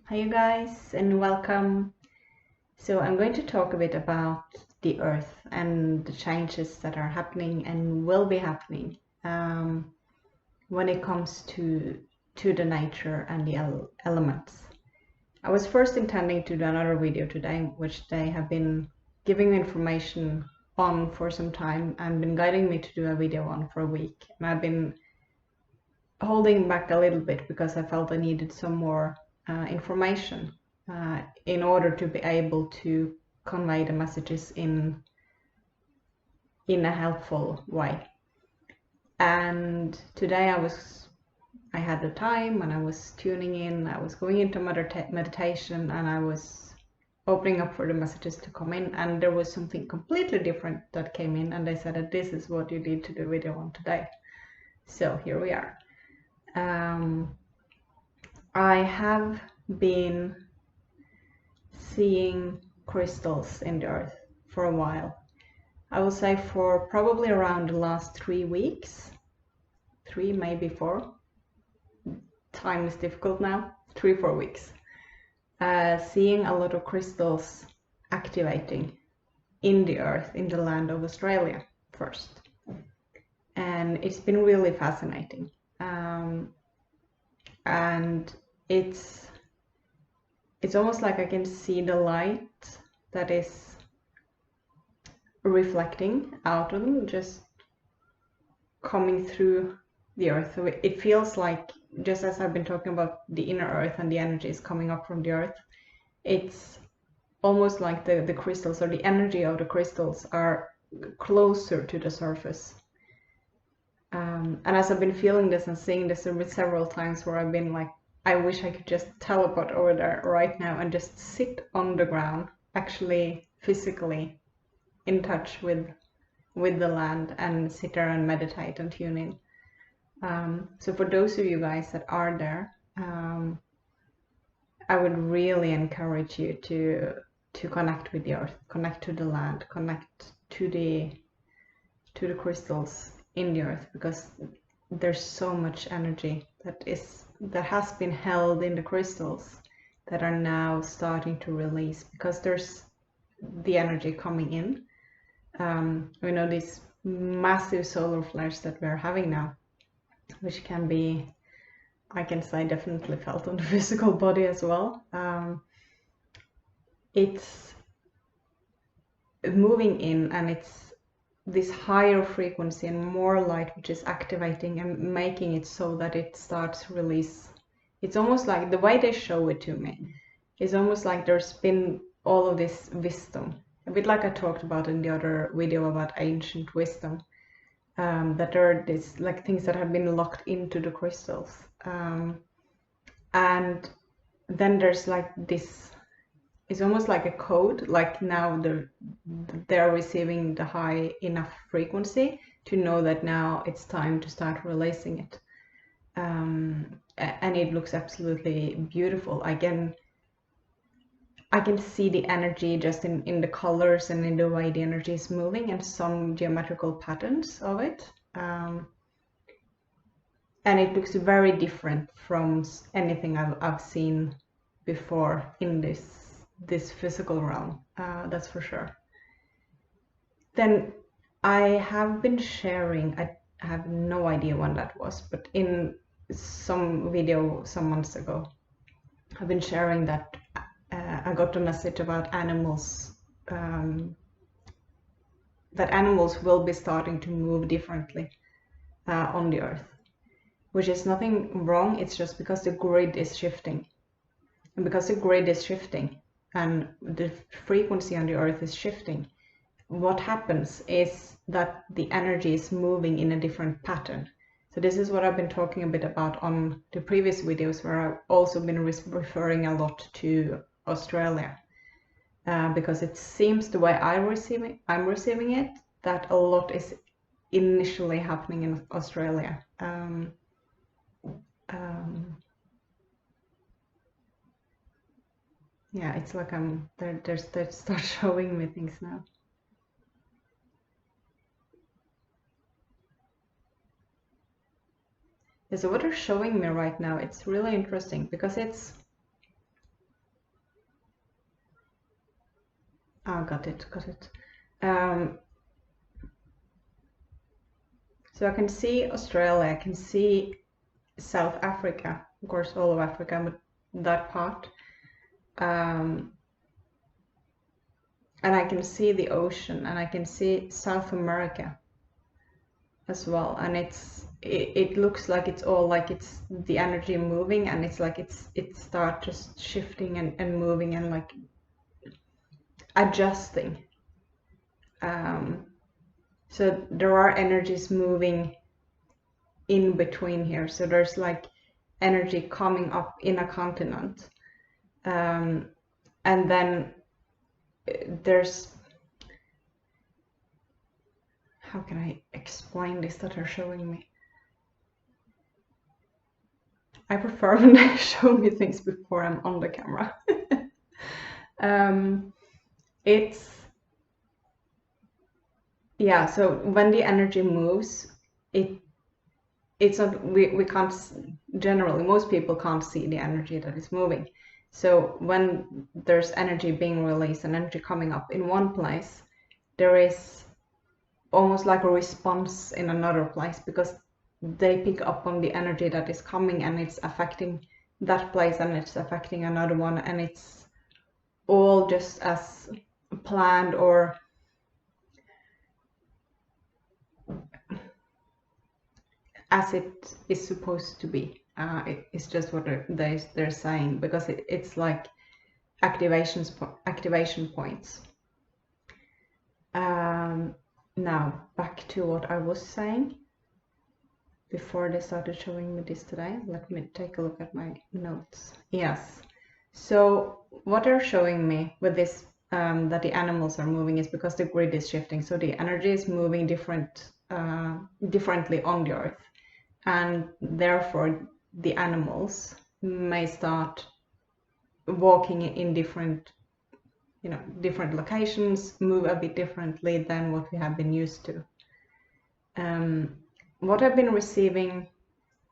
Hi you guys and welcome. So I'm going to talk a bit about the earth and the changes that are happening and will be happening when it comes to the nature and the elements. I was first intending to do another video today, which they have been giving me information on for some time and been guiding me to do a video on for a week. And I've been holding back a little bit because I felt I needed some more information in order to be able to convey the messages in a helpful way. And today I had the time and I was tuning in, I was going into meditation and I was opening up for the messages to come in, and there was something completely different that came in, and they said that this is what you need to do video on today. So here we are. I have been seeing crystals in the earth for a while. I will say for probably around the last 3 weeks, 3, maybe 4. Time is difficult now, 3-4 weeks. Seeing a lot of crystals activating in the earth, in the land of Australia first. And it's been really fascinating. And it's almost like I can see the light that is reflecting out of them, just coming through the earth. So it feels like, just as I've been talking about the inner earth and the energy is coming up from the earth, it's almost like the crystals, or the energy of the crystals, are closer to the surface. And as I've been feeling this and seeing this several times, where I've been like, I wish I could just teleport over there right now and just sit on the ground, actually physically in touch with the land, and sit there and meditate and tune in. So for those of you guys that are there, I would really encourage you to connect with the earth, connect to the land, connect to the crystals in the earth, because there's so much energy that has been held in the crystals that are now starting to release, because there's the energy coming in. We know these massive solar flares that we're having now, which can be, I can say, definitely felt on the physical body as well. It's moving in, and it's this higher frequency and more light which is activating and making it so that it starts release. It's almost like, the way they show it to me is almost like there's been all of this wisdom, a bit like I talked about in the other video about ancient wisdom, that there are these like things that have been locked into the crystals, and then there's like this, it's almost like a code, like now they're receiving the high enough frequency to know that now it's time to start releasing it. And it looks absolutely beautiful. I can see the energy just in the colors and in the way the energy is moving, and some geometrical patterns of it. And it looks very different from anything I've seen before in this physical realm, that's for sure. Then I have been sharing, I have no idea when that was, but in some video some months ago, I've been sharing that I got a message about animals, that animals will be starting to move differently on the earth, which is nothing wrong. It's just because the grid is shifting, and because the grid is shifting and the frequency on the earth is shifting, what happens is that the energy is moving in a different pattern. So this is what I've been talking a bit about on the previous videos, where I've also been referring a lot to Australia, because it seems, the way I'm receiving it, that a lot is initially happening in Australia. Yeah, it's like they start showing me things now. Yeah, so what they're showing me right now, it's really interesting, because it's Oh, got it, got it. Um, so I can see Australia, I can see South Africa, of course, all of Africa, but that part. And I can see the ocean, and I can see South America as well. And it looks like it's all like it's the energy moving, and it's like it starts just shifting and moving and like adjusting. So there are energies moving in between here. So there's like energy coming up in a continent. And then there's, how can I explain this that are showing me? I prefer when they show me things before I'm on the camera. Yeah, so when the energy moves, it's not, we can't, generally most people can't see the energy that is moving. So when there's energy being released and energy coming up in one place, there is almost like a response in another place, because they pick up on the energy that is coming and it's affecting that place and it's affecting another one, and it's all just as planned or as it is supposed to be. It's just what they're saying, because it's like activation points. Now back to what I was saying before they started showing me this today. Let me take a look at my notes. Yes, so what they're showing me with this, that the animals are moving, is because the grid is shifting, so the energy is moving differently on the earth, and therefore the animals may start walking in different locations, move a bit differently than what we have been used to. What I've been receiving,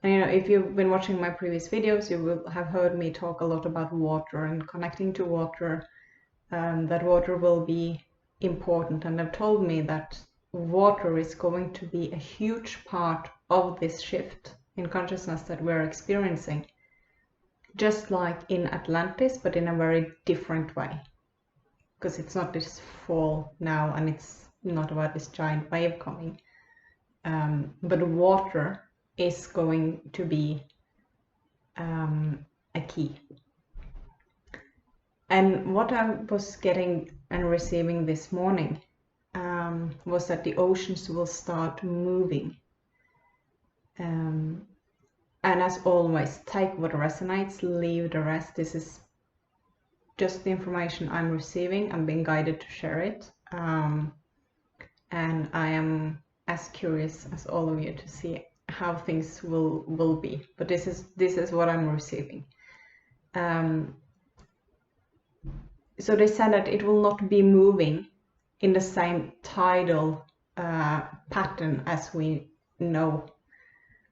and if you've been watching my previous videos, you will have heard me talk a lot about water and connecting to water, that water will be important, and they've told me that water is going to be a huge part of this shift in consciousness that we're experiencing, just like in Atlantis, but in a very different way, because it's not this fall now, and it's not about this giant wave coming, but water is going to be a key. And what I was getting and receiving this morning was that the oceans will start moving. And as always, take what resonates, leave the rest. This is just the information I'm receiving. I'm being guided to share it. And I am as curious as all of you to see how things will be. But this is what I'm receiving. So they said that it will not be moving in the same tidal pattern as we know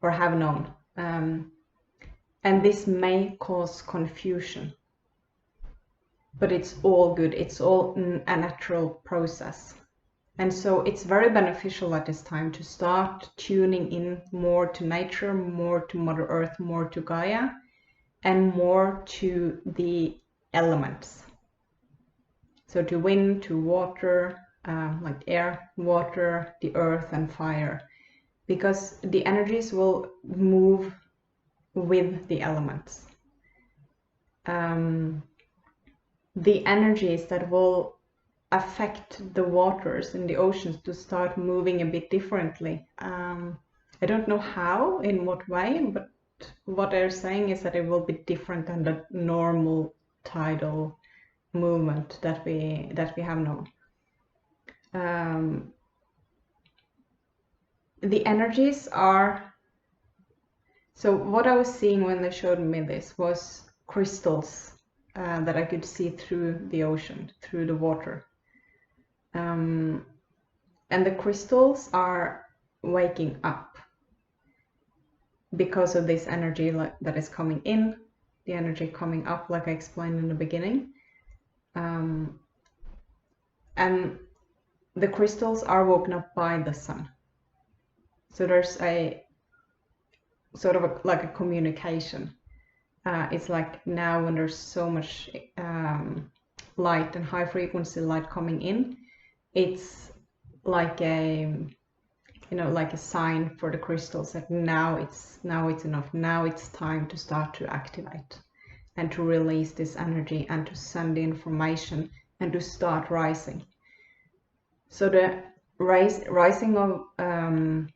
or have known. And this may cause confusion, but it's all good. It's all a natural process. And so it's very beneficial at this time to start tuning in more to nature, more to Mother Earth, more to Gaia, and more to the elements. So to wind, to water, like air, water, the earth, and fire, because the energies will move with the elements. The energies that will affect the waters in the oceans to start moving a bit differently. I don't know how, in what way, but what they're saying is that it will be different than the normal tidal movement that we have known. The energies are, so what I was seeing when they showed me this was crystals that I could see through the ocean, through the water. And the crystals are waking up because of this energy that is coming in, the energy coming up, like I explained in the beginning. and the crystals are woken up by the sun. So there's a sort of like a communication. It's like now when there's so much light and high frequency light coming in, it's like a, you know, like a sign for the crystals that now it's enough. Now it's time to start to activate and to release this energy and to send the information and to start rising. So the rising of and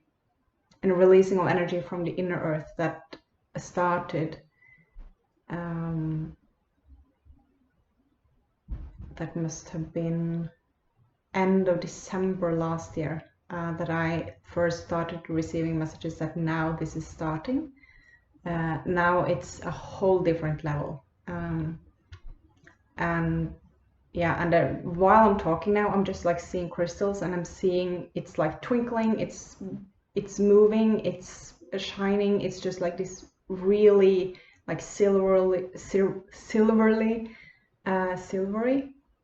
releasing of energy from the inner earth that started that must have been end of December last year, that I first started receiving messages that now this is starting. Now it's a whole different level. And yeah, and while I'm talking now, I'm just like seeing crystals, and I'm seeing it's like twinkling, it's moving, it's shining. It's just like this really like silvery,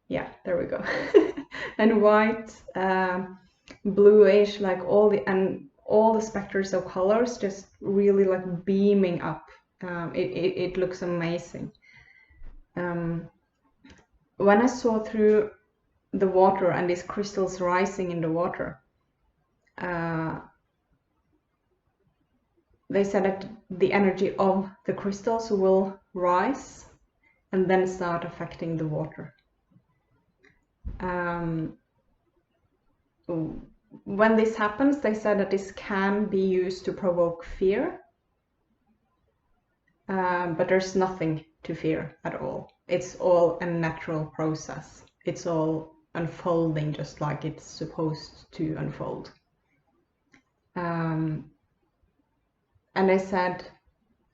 yeah, there we go. And white, bluish, like all the specters of colors just really like beaming up. It looks amazing. When I saw through the water and these crystals rising in the water, they said that the energy of the crystals will rise and then start affecting the water. When this happens, they said that this can be used to provoke fear, but there's nothing to fear at all. It's all a natural process. It's all unfolding just like it's supposed to unfold. And they said,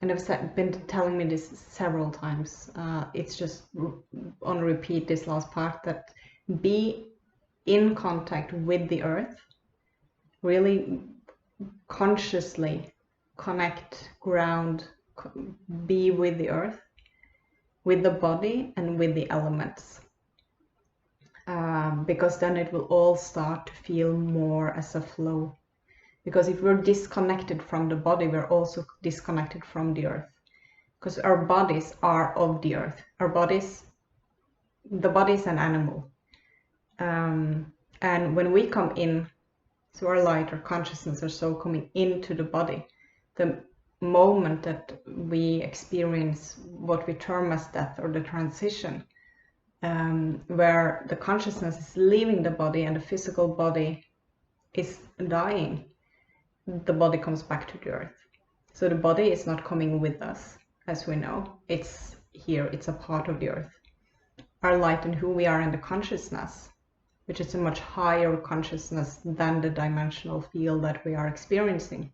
and they've been telling me this several times, it's just on repeat this last part, that be in contact with the earth, really consciously connect, ground, be with the earth, with the body and with the elements, because then it will all start to feel more as a flow. Because if we're disconnected from the body, we're also disconnected from the earth, because our bodies are of the earth. The body is an animal, and when we come in, so our light, our consciousness, our soul coming into the body, the moment that we experience what we term as death, or the transition, where the consciousness is leaving the body and the physical body is dying, the body comes back to the earth. So the body is not coming with us, as we know. It's here, it's a part of the earth. Our light and who we are in the consciousness, which is a much higher consciousness than the dimensional field that we are experiencing,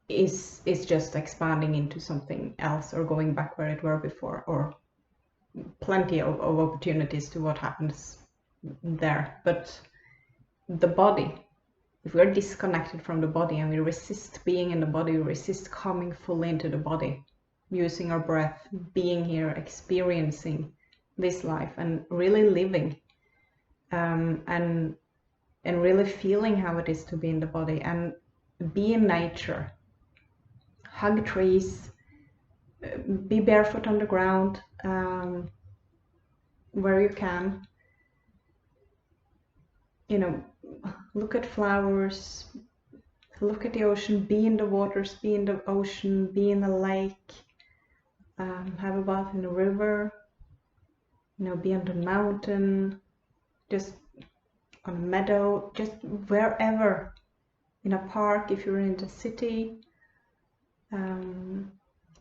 is just expanding into something else, or going back where it were before, or plenty of opportunities to what happens there. But the body, if we're disconnected from the body and we resist being in the body, we resist coming fully into the body, using our breath, being here, experiencing this life and really living, and really feeling how it is to be in the body, and be in nature, hug trees, be barefoot on the ground, where you can, you know, look at flowers, look at the ocean, be in the waters, be in the ocean, be in the lake, have a bath in the river, you know, be on the mountain, just on a meadow, just wherever, in a park if you're in the city.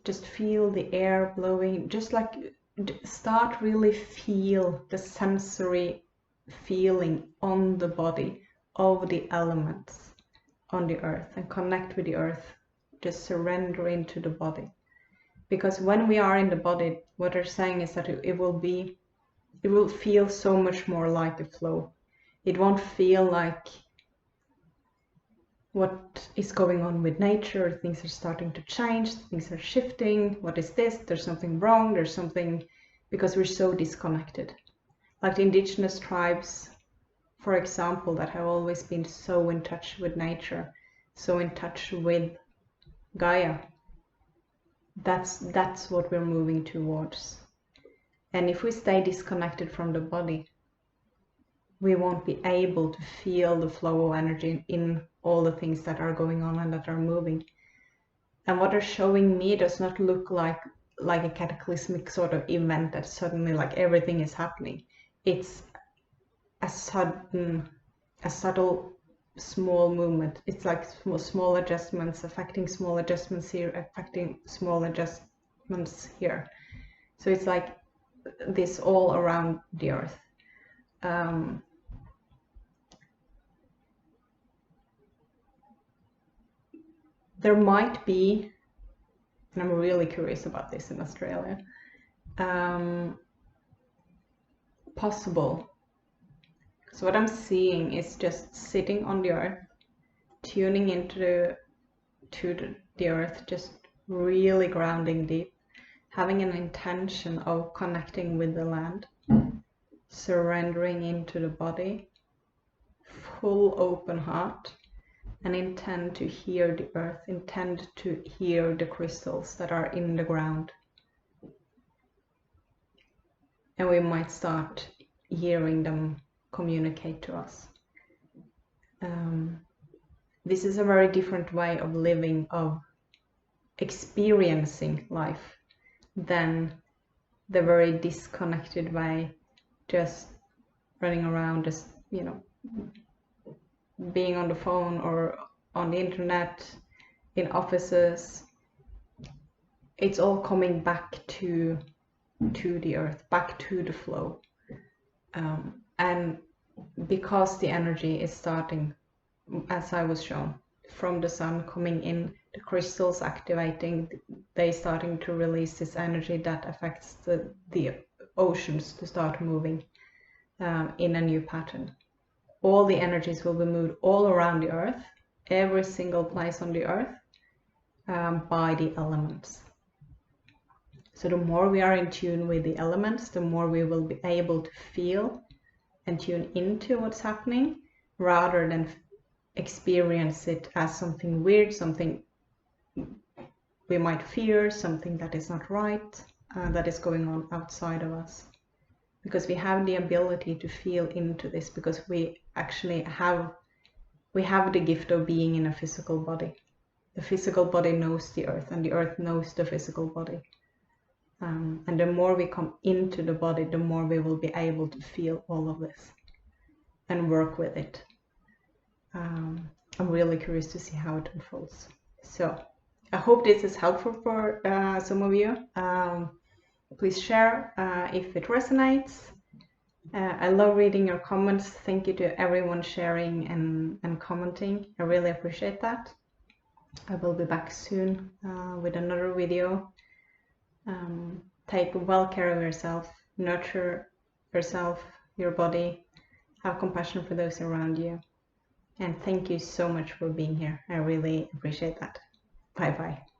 Just feel the air blowing, just like start really feel the sensory feeling on the body of the elements on the earth, and connect with the earth. Just surrender into the body, because when we are in the body, what they're saying is that it will feel so much more like a flow. It won't feel like what is going on with nature. Things are starting to change, things are shifting. What is this? There's something wrong, there's something because we're so disconnected. Like the indigenous tribes, for example, that have always been so in touch with nature, so in touch with Gaia. That's what we're moving towards. And if we stay disconnected from the body, we won't be able to feel the flow of energy in all the things that are going on and that are moving. And what they're showing me does not look like a cataclysmic sort of event that suddenly like everything is happening. It's a sudden, a subtle, small movement. It's like small adjustments affecting small adjustments here, affecting small adjustments here. So it's like this all around the earth. There might be, and I'm really curious about this in Australia, possible. So what I'm seeing is just sitting on the earth, tuning into the earth, just really grounding deep, having an intention of connecting with the land, surrendering into the body, full open heart, and intend to hear the earth, intend to hear the crystals that are in the ground. And we might start hearing them communicate to us. This is a very different way of living, of experiencing life, than the very disconnected way, just running around, just, you know, being on the phone or on the internet, in offices. It's all coming back to the earth, back to the flow. And because the energy is starting, as I was shown, from the sun coming in, the crystals activating, they starting to release this energy that affects the oceans to start moving in a new pattern. All the energies will be moved all around the earth, every single place on the earth, by the elements. So the more we are in tune with the elements, the more we will be able to feel and tune into what's happening, rather than experience it as something weird, something we might fear, something that is not right, that is going on outside of us. Because we have the ability to feel into this, because we actually have the gift of being in a physical body. The physical body knows the earth, and the earth knows the physical body. And the more we come into the body, the more we will be able to feel all of this and work with it. I'm really curious to see how it unfolds. So I hope this is helpful for some of you. Please share if it resonates. I love reading your comments. Thank you to everyone sharing and commenting. I really appreciate that. I will be back soon with another video. Take well care of yourself, nurture yourself, your body, have compassion for those around you. And thank you so much for being here. I really appreciate that. Bye bye.